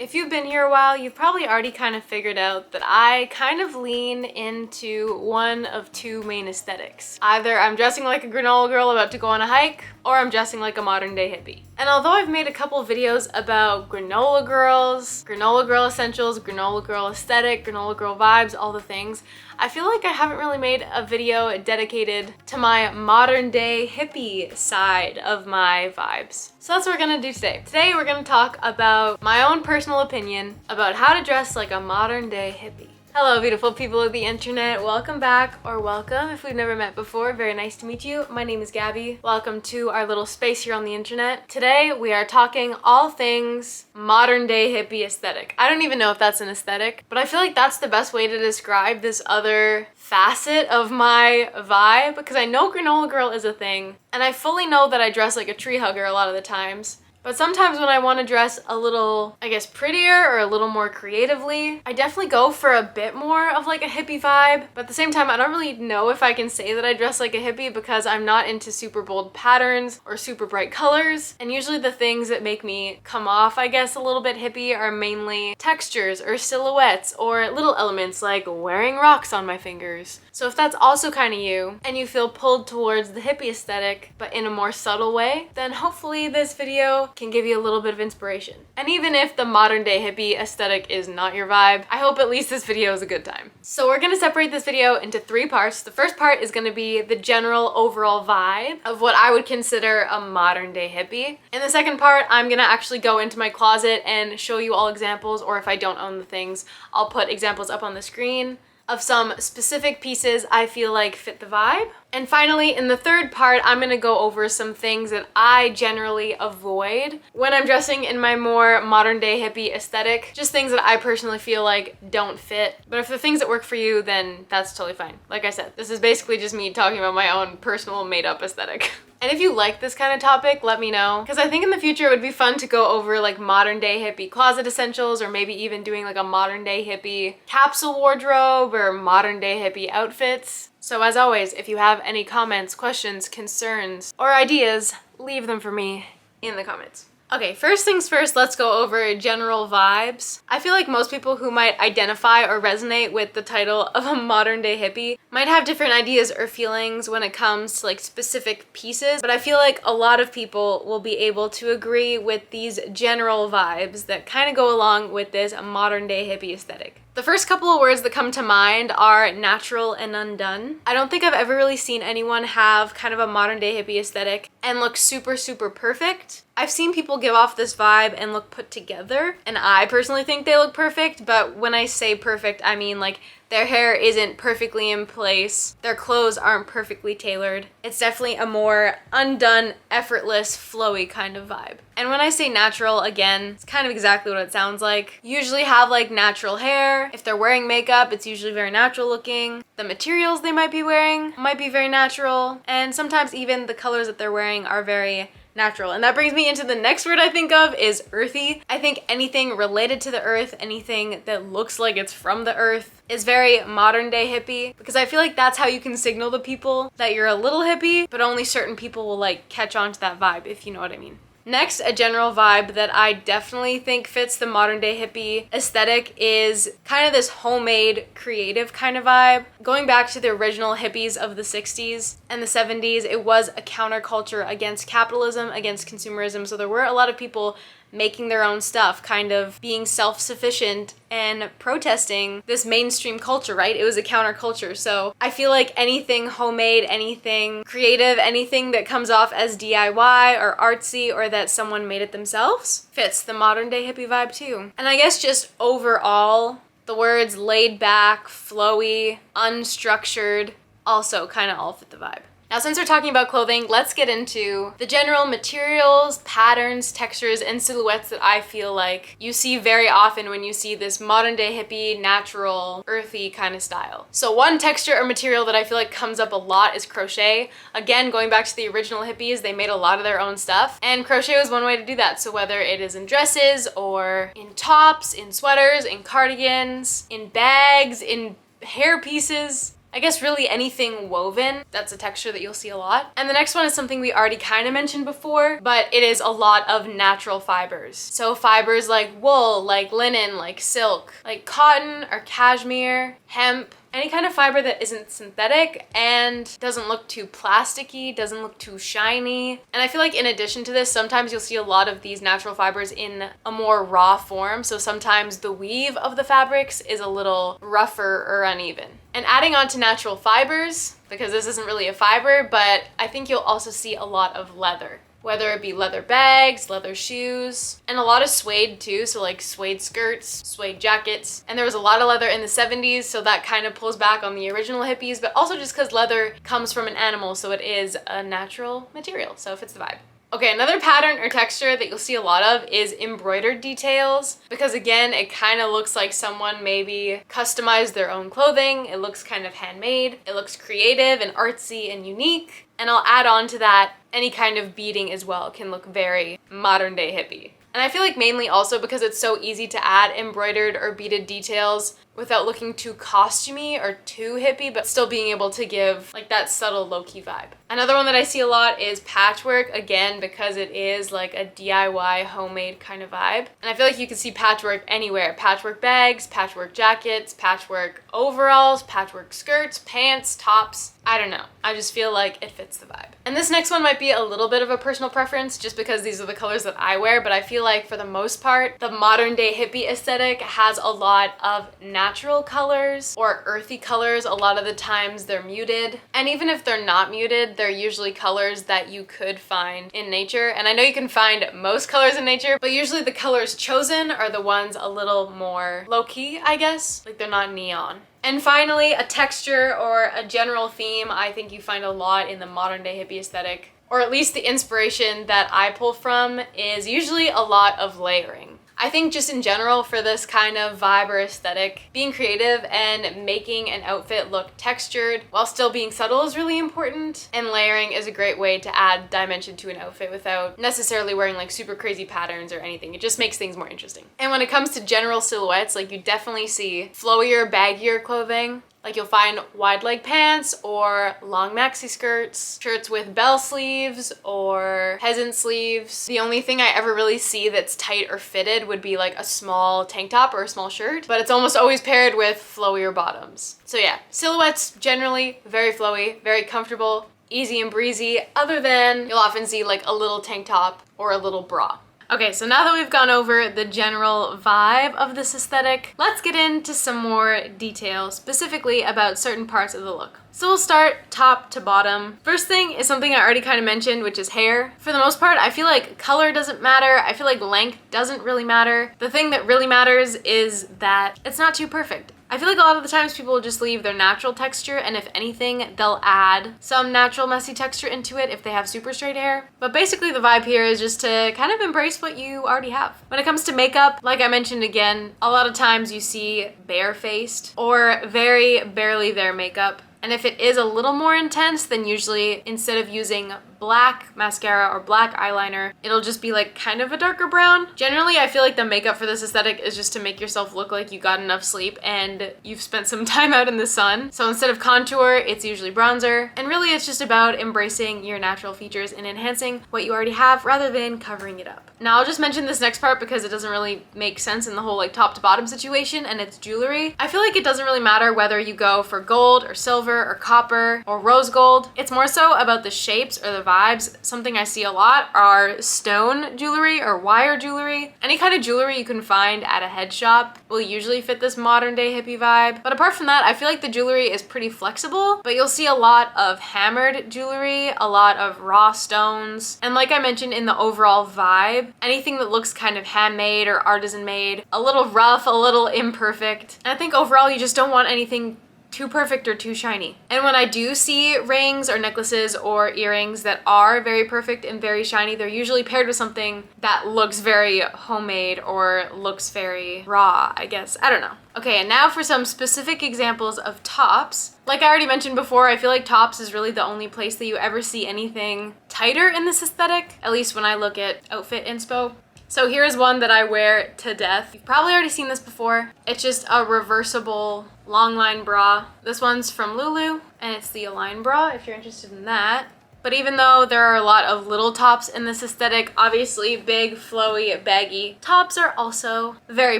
If you've been here a while, you've probably already kind of figured out that I kind of lean into one of two main aesthetics. Either I'm dressing like a granola girl about to go on a hike, or I'm dressing like a modern day hippie. And although I've made a couple videos about granola girls, granola girl essentials, granola girl aesthetic, granola girl vibes, all the things, I feel like I haven't really made a video dedicated to my modern day hippie side of my vibes. So that's what we're gonna do today. Today we're gonna talk about my own personal opinion about how to dress like a modern day hippie. Hello beautiful people of the internet, welcome back, or welcome if we've never met before. Very nice to meet you. My name is Gabby. Welcome to our little space here on the internet. Today we are talking all things modern day hippie aesthetic. I don't even know if that's an aesthetic, but I feel like that's the best way to describe this other facet of my vibe, because I know granola girl is a thing, and I fully know that I dress like a tree hugger a lot of the times. But sometimes when I want to dress a little, I guess, prettier or a little more creatively, I definitely go for a bit more of like a hippie vibe. But at the same time, I don't really know if I can say that I dress like a hippie because I'm not into super bold patterns or super bright colors. And usually the things that make me come off, I guess, a little bit hippie are mainly textures or silhouettes or little elements like wearing rocks on my fingers. So if that's also kind of you and you feel pulled towards the hippie aesthetic, but in a more subtle way, then hopefully this video can give you a little bit of inspiration. And even if the modern day hippie aesthetic is not your vibe, I hope at least this video is a good time. So we're gonna separate this video into three parts. The first part is gonna be the general overall vibe of what I would consider a modern day hippie. In the second part, I'm gonna actually go into my closet and show you all examples, or if I don't own the things, I'll put examples up on the screen of some specific pieces I feel like fit the vibe. And finally, in the third part, I'm gonna go over some things that I generally avoid when I'm dressing in my more modern day hippie aesthetic. Just things that I personally feel like don't fit. But if the things that work for you, then that's totally fine. Like I said, this is basically just me talking about my own personal made up aesthetic. And if you like this kind of topic, let me know. Because I think in the future it would be fun to go over like modern day hippie closet essentials, or maybe even doing like a modern day hippie capsule wardrobe or modern day hippie outfits. So as always, if you have any comments, questions, concerns, or ideas, leave them for me in the comments. Okay, first things first, let's go over general vibes. I feel like most people who might identify or resonate with the title of a modern day hippie might have different ideas or feelings when it comes to like specific pieces, but I feel like a lot of people will be able to agree with these general vibes that kind of go along with this modern day hippie aesthetic. The first couple of words that come to mind are natural and undone. I don't think I've ever really seen anyone have kind of a modern day hippie aesthetic and look super, super perfect. I've seen people give off this vibe and look put together, and I personally think they look perfect, but when I say perfect, I mean like their hair isn't perfectly in place, their clothes aren't perfectly tailored. It's definitely a more undone, effortless, flowy kind of vibe. And when I say natural, again, it's kind of exactly what it sounds like. Usually have like natural hair. If they're wearing makeup, it's usually very natural looking. The materials they might be wearing might be very natural, and sometimes even the colors that they're wearing are very natural. And that brings me into the next word I think of is earthy. I think anything related to the earth, anything that looks like it's from the earth, is very modern day hippie, because I feel like that's how you can signal to people that you're a little hippie, but only certain people will like catch on to that vibe, if you know what I mean. Next, a general vibe that I definitely think fits the modern day hippie aesthetic is kind of this homemade, creative kind of vibe. Going back to the original hippies of the 60s and the 70s, it was a counterculture against capitalism, against consumerism. So there were a lot of people making their own stuff, kind of being self-sufficient and protesting this mainstream culture, right? It was a counterculture. So I feel like anything homemade, anything creative, anything that comes off as DIY or artsy or that someone made it themselves fits the modern day hippie vibe too. And I guess just overall, the words laid back, flowy, unstructured also kind of all fit the vibe. Now, since we're talking about clothing, let's get into the general materials, patterns, textures, and silhouettes that I feel like you see very often when you see this modern day hippie, natural, earthy kind of style. So one texture or material that I feel like comes up a lot is crochet. Again, going back to the original hippies, they made a lot of their own stuff, and crochet was one way to do that. So whether it is in dresses or in tops, in sweaters, in cardigans, in bags, in hair pieces, I guess really anything woven, that's a texture that you'll see a lot. And the next one is something we already kind of mentioned before, but it is a lot of natural fibers. So fibers like wool, like linen, like silk, like cotton or cashmere, hemp, any kind of fiber that isn't synthetic and doesn't look too plasticky, doesn't look too shiny. And I feel like in addition to this, sometimes you'll see a lot of these natural fibers in a more raw form. So sometimes the weave of the fabrics is a little rougher or uneven. And adding on to natural fibers, because this isn't really a fiber, but I think you'll also see a lot of leather. Whether it be leather bags, leather shoes, and a lot of suede too, so like suede skirts, suede jackets. And there was a lot of leather in the 70s, so that kind of pulls back on the original hippies, but also just because leather comes from an animal, so it is a natural material, so it fits the vibe. Okay, another pattern or texture that you'll see a lot of is embroidered details, because again, it kind of looks like someone maybe customized their own clothing. It looks kind of handmade. It looks creative and artsy and unique. And I'll add on to that, any kind of beading as well can look very modern day hippie. And I feel like mainly also because it's so easy to add embroidered or beaded details without looking too costumey or too hippie, but still being able to give like that subtle low-key vibe. Another one that I see a lot is patchwork, again, because it is like a DIY homemade kind of vibe. And I feel like you can see patchwork anywhere. Patchwork bags, patchwork jackets, patchwork overalls, patchwork skirts, pants, tops. I don't know. I just feel like it fits the vibe. And this next one might be a little bit of a personal preference just because these are the colors that I wear, but I feel like for the most part, the modern day hippie aesthetic has a lot of natural colors or earthy colors. A lot of the times they're muted. And even if they're not muted, they're usually colors that you could find in nature. And I know you can find most colors in nature, but usually the colors chosen are the ones a little more low-key, I guess. Like they're not neon. And finally, a texture or a general theme I think you find a lot in the modern day hippie aesthetic, or at least the inspiration that I pull from, is usually a lot of layering. I think just in general for this kind of vibe or aesthetic, being creative and making an outfit look textured while still being subtle is really important. And layering is a great way to add dimension to an outfit without necessarily wearing like super crazy patterns or anything. It just makes things more interesting. And when it comes to general silhouettes, like you definitely see flowier, baggier clothing. Like you'll find wide leg pants or long maxi skirts, shirts with bell sleeves or peasant sleeves. The only thing I ever really see that's tight or fitted would be like a small tank top or a small shirt, but it's almost always paired with flowier bottoms. So yeah, silhouettes generally very flowy, very comfortable, easy and breezy, other than you'll often see like a little tank top or a little bra. Okay, so now that we've gone over the general vibe of this aesthetic, let's get into some more detail specifically about certain parts of the look. So we'll start top to bottom. First thing is something I already kind of mentioned, which is hair. For the most part, I feel like color doesn't matter. I feel like length doesn't really matter. The thing that really matters is that it's not too perfect. I feel like a lot of the times people will just leave their natural texture, and if anything, they'll add some natural messy texture into it if they have super straight hair. But basically the vibe here is just to kind of embrace what you already have. When it comes to makeup, like I mentioned again, a lot of times you see bare-faced or very barely there makeup. And if it is a little more intense, then usually instead of using black mascara or black eyeliner, it'll just be like kind of a darker brown. Generally, I feel like the makeup for this aesthetic is just to make yourself look like you got enough sleep and you've spent some time out in the sun. So instead of contour, it's usually bronzer. And really it's just about embracing your natural features and enhancing what you already have rather than covering it up. Now I'll just mention this next part because it doesn't really make sense in the whole like top to bottom situation, and it's jewelry. I feel like it doesn't really matter whether you go for gold or silver or copper or rose gold. It's more so about the shapes or the vibes. Something I see a lot are stone jewelry or wire jewelry. Any kind of jewelry you can find at a head shop will usually fit this modern day hippie vibe. But apart from that, I feel like the jewelry is pretty flexible, but you'll see a lot of hammered jewelry, a lot of raw stones. And like I mentioned in the overall vibe, anything that looks kind of handmade or artisan made, a little rough, a little imperfect. And I think overall you just don't want anything too perfect or too shiny. And when I do see rings or necklaces or earrings that are very perfect and very shiny, they're usually paired with something that looks very homemade or looks very raw, I guess. I don't know. Okay, and now for some specific examples of tops. Like I already mentioned before, I feel like tops is really the only place that you ever see anything tighter in this aesthetic, at least when I look at outfit inspo. So here's one that I wear to death. You've probably already seen this before. It's just a reversible long line bra. This one's from Lulu, and it's the Align bra if you're interested in that. But even though there are a lot of little tops in this aesthetic, obviously big, flowy, baggy tops are also very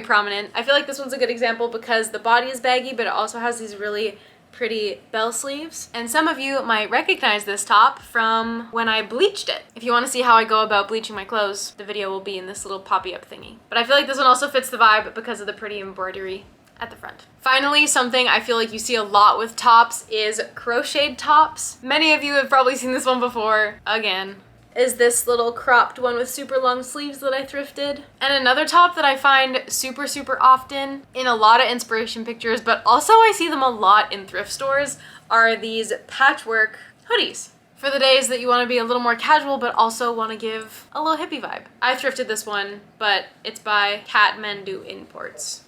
prominent. I feel like this one's a good example because the body is baggy, but it also has these really pretty bell sleeves. And some of you might recognize this top from when I bleached it. If you want to see how I go about bleaching my clothes, the video will be in this little poppy up thingy. But I feel like this one also fits the vibe because of the pretty embroidery at the front. Finally, something I feel like you see a lot with tops is crocheted tops. Many of you have probably seen this one before. Again, is this little cropped one with super long sleeves that I thrifted. And another top that I find super often in a lot of inspiration pictures, but also I see them a lot in thrift stores, are these patchwork hoodies. For the days that you want to be a little more casual, but also want to give a little hippie vibe. I thrifted this one, but it's by Kathmandu Imports,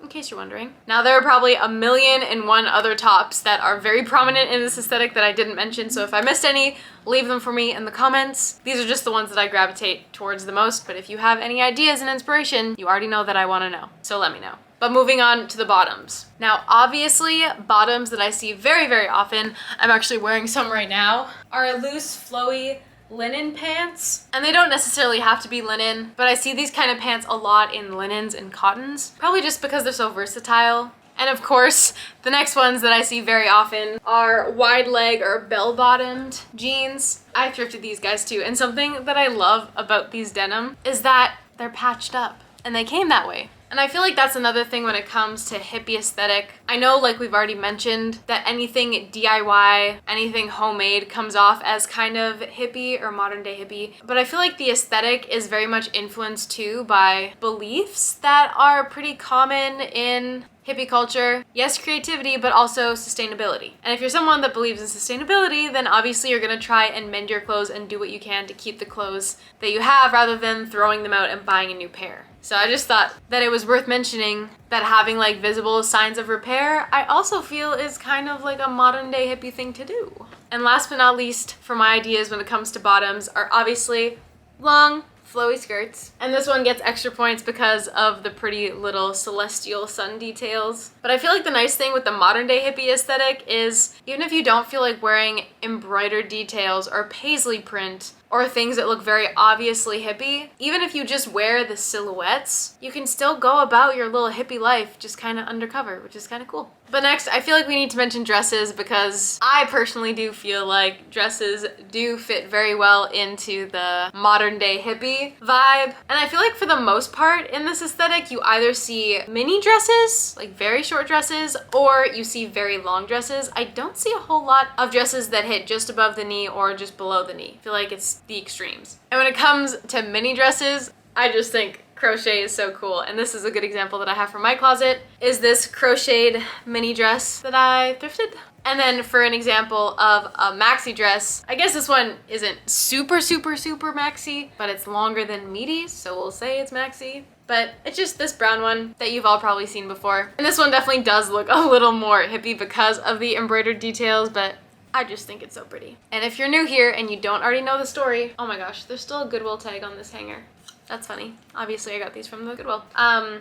in case you're wondering. Now, there are probably 1,000,001 other tops that are very prominent in this aesthetic that I didn't mention, so if I missed any, leave them for me in the comments. These are just the ones that I gravitate towards the most, but if you have any ideas and inspiration, you already know that I want to know, so let me know. But moving on to the bottoms. Now, obviously, bottoms that I see very often, I'm actually wearing some right now, are loose, flowy, linen pants. And they don't necessarily have to be linen, but I see these kind of pants a lot in linens and cottons, probably just because they're so versatile. And of course, the next ones that I see very often are wide leg or bell-bottomed jeans. I thrifted these guys too, and something that I love about these denim is that they're patched up, and they came that way. And I feel like that's another thing when it comes to hippie aesthetic. I know, like we've already mentioned, that anything DIY, anything homemade comes off as kind of hippie or modern day hippie. But I feel like the aesthetic is very much influenced too by beliefs that are pretty common in hippie culture. Yes, creativity, but also sustainability. And if you're someone that believes in sustainability, then obviously you're gonna try and mend your clothes and do what you can to keep the clothes that you have rather than throwing them out and buying a new pair. So I just thought that it was worth mentioning that having like visible signs of repair, I also feel is kind of like a modern day hippie thing to do. And last but not least, for my ideas when it comes to bottoms are obviously long, flowy skirts. And this one gets extra points because of the pretty little celestial sun details. But I feel like the nice thing with the modern day hippie aesthetic is even if you don't feel like wearing embroidered details or paisley print or things that look very obviously hippie, even if you just wear the silhouettes, you can still go about your little hippie life just kind of undercover, which is kind of cool. But next, I feel like we need to mention dresses because I personally do feel like dresses do fit very well into the modern day hippie vibe. And I feel like for the most part in this aesthetic, you either see mini dresses, like very short dresses, or you see very long dresses. I don't see a whole lot of dresses that hit just above the knee or just below the knee. I feel like it's the extremes. And when it comes to mini dresses, I just think crochet is so cool, and this is a good example that I have from my closet, is this crocheted mini dress that I thrifted. And then for an example of a maxi dress, I guess this one isn't super maxi, but it's longer than midis, so we'll say it's maxi. But it's just this brown one that you've all probably seen before. And this one definitely does look a little more hippie because of the embroidered details, but I just think it's so pretty. And if you're new here and you don't already know the story, oh my gosh, there's still a Goodwill tag on this hanger. That's funny. Obviously, I got these from the Goodwill.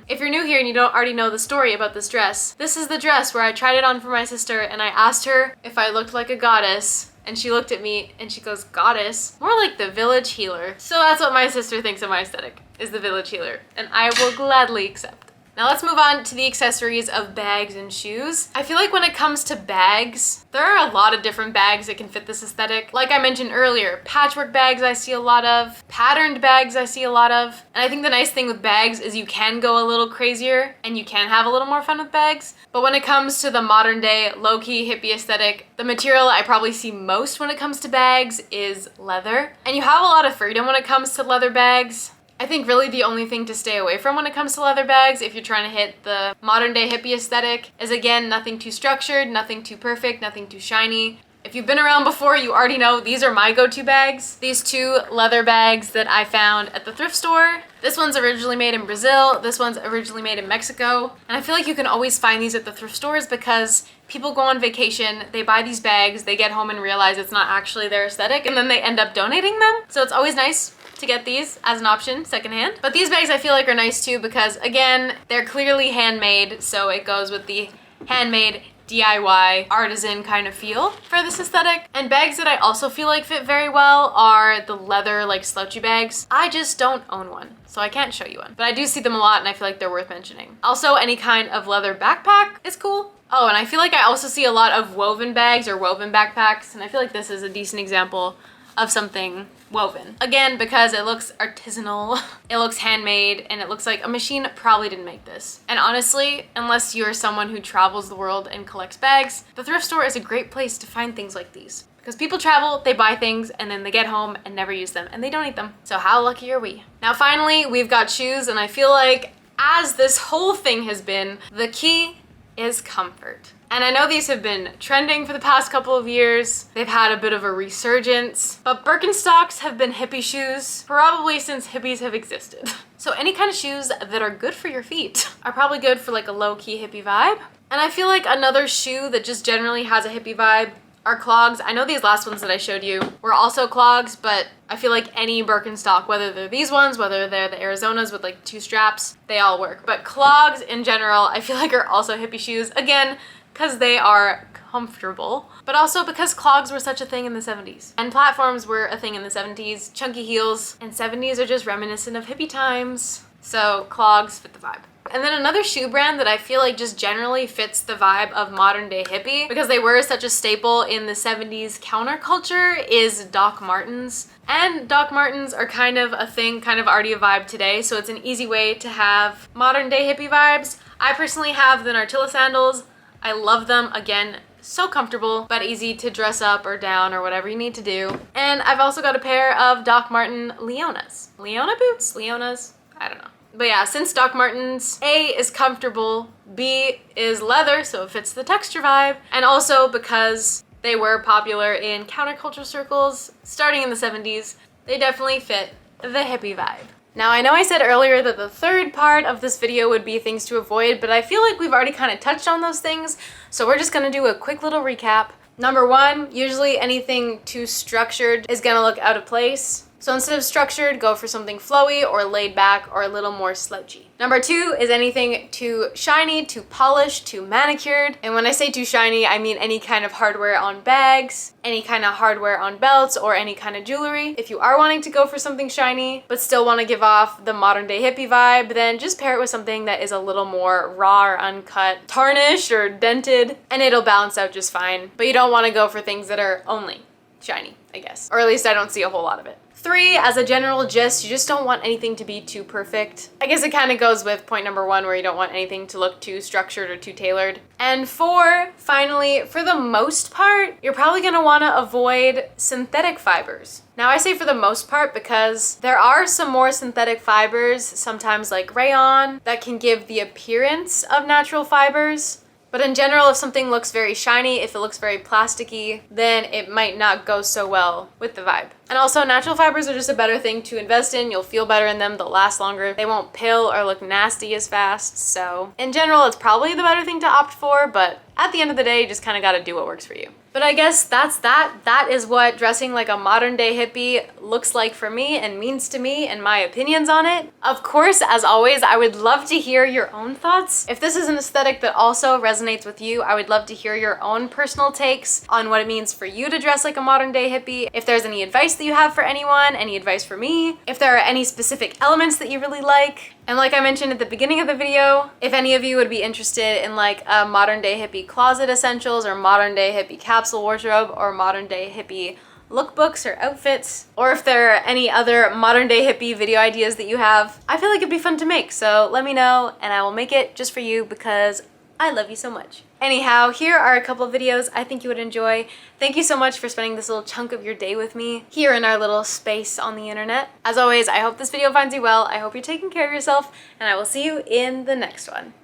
If you're new here and you don't already know the story about this dress, this is the dress where I tried it on for my sister and I asked her if I looked like a goddess, and she looked at me and she goes, "Goddess? More like the village healer." So that's what my sister thinks of my aesthetic, is the village healer, and I will gladly accept. Now let's move on to the accessories of bags and shoes. I feel like when it comes to bags, there are a lot of different bags that can fit this aesthetic. Like I mentioned earlier, patchwork bags I see a lot of, patterned bags I see a lot of. And I think the nice thing with bags is you can go a little crazier and you can have a little more fun with bags. But when it comes to the modern day low-key hippie aesthetic, the material I probably see most when it comes to bags is leather. And you have a lot of freedom when it comes to leather bags. I think really the only thing to stay away from when it comes to leather bags, if you're trying to hit the modern day hippie aesthetic, is again, nothing too structured, nothing too perfect, nothing too shiny. If you've been around before, you already know these are my go-to bags. These two leather bags that I found at the thrift store. This one's originally made in Brazil, this one's originally made in Mexico. And I feel like you can always find these at the thrift stores because people go on vacation, they buy these bags, they get home and realize it's not actually their aesthetic, and then they end up donating them. So it's always nice to get these as an option secondhand. But these bags I feel like are nice too because again, they're clearly handmade, so it goes with the handmade DIY artisan kind of feel for this aesthetic. And bags that I also feel like fit very well are the leather like slouchy bags. I just don't own one, so I can't show you one, but I do see them a lot and I feel like they're worth mentioning. Also, any kind of leather backpack is cool. Oh, and I feel like I also see a lot of woven bags or woven backpacks, and I feel like this is a decent example of something woven. Again, because it looks artisanal, it looks handmade, and it looks like a machine probably didn't make this. And honestly, unless you're someone who travels the world and collects bags, the thrift store is a great place to find things like these. Because people travel, they buy things, and then they get home and never use them, and they donate them. So how lucky are we? Now finally, we've got shoes, and I feel like as this whole thing has been, the key is comfort. And I know these have been trending for the past couple of years. They've had a bit of a resurgence, but Birkenstocks have been hippie shoes probably since hippies have existed. So any kind of shoes that are good for your feet are probably good for like a low-key hippie vibe. And I feel like another shoe that just generally has a hippie vibe are clogs. I know these last ones that I showed you were also clogs, but I feel like any Birkenstock, whether they're these ones, whether they're the Arizonas with like 2 straps, they all work. But clogs in general, I feel like are also hippie shoes. Again, because they are comfortable, but also because clogs were such a thing in the 70s. And platforms were a thing in the 70s. Chunky heels in 70s are just reminiscent of hippie times. So clogs fit the vibe. And then another shoe brand that I feel like just generally fits the vibe of modern day hippie because they were such a staple in the 70s counterculture is Doc Martens. And Doc Martens are kind of a thing, kind of already a vibe today, so it's an easy way to have modern day hippie vibes. I personally have the Nartilla sandals. I love them. Again, so comfortable, but easy to dress up or down or whatever you need to do. And I've also got a pair of Doc Marten Leonas. Leona boots? Leonas? I don't know. But yeah, since Doc Martens, A, is comfortable, B, is leather, so it fits the texture vibe, and also because they were popular in counterculture circles starting in the 70s, they definitely fit the hippie vibe. Now, I know I said earlier that the third part of this video would be things to avoid, but I feel like we've already kind of touched on those things, so we're just gonna do a quick little recap. Number 1, usually anything too structured is gonna look out of place. So instead of structured, go for something flowy or laid back or a little more slouchy. Number 2 is anything too shiny, too polished, too manicured. And when I say too shiny, I mean any kind of hardware on bags, any kind of hardware on belts, or any kind of jewelry. If you are wanting to go for something shiny, but still want to give off the modern day hippie vibe, then just pair it with something that is a little more raw or uncut, tarnished or dented, and it'll balance out just fine. But you don't want to go for things that are only shiny, I guess. Or at least I don't see a whole lot of it. 3, as a general gist, you just don't want anything to be too perfect. I guess it kind of goes with point number 1 where you don't want anything to look too structured or too tailored. And 4, finally, for the most part, you're probably gonna wanna avoid synthetic fibers. Now I say for the most part because there are some more synthetic fibers, sometimes like rayon, that can give the appearance of natural fibers. But in general, if something looks very shiny, if it looks very plasticky, then it might not go so well with the vibe. And also, natural fibers are just a better thing to invest in. You'll feel better in them, they'll last longer. They won't pill or look nasty as fast. So in general, it's probably the better thing to opt for, but at the end of the day, you just kind of gotta do what works for you. But I guess that's that. That is what dressing like a modern day hippie looks like for me and means to me and my opinions on it. Of course, as always, I would love to hear your own thoughts. If this is an aesthetic that also resonates with you, I would love to hear your own personal takes on what it means for you to dress like a modern day hippie. If there's any advice that you have for anyone, any advice for me, if there are any specific elements that you really like. And like I mentioned at the beginning of the video, if any of you would be interested in like a modern day hippie closet essentials or modern day hippie capsule wardrobe or modern day hippie lookbooks or outfits, or if there are any other modern day hippie video ideas that you have, I feel like it'd be fun to make. So let me know and I will make it just for you because I love you so much. Anyhow, here are a couple of videos I think you would enjoy. Thank you so much for spending this little chunk of your day with me here in our little space on the internet. As always, I hope this video finds you well. I hope you're taking care of yourself, and I will see you in the next one.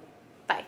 Bye.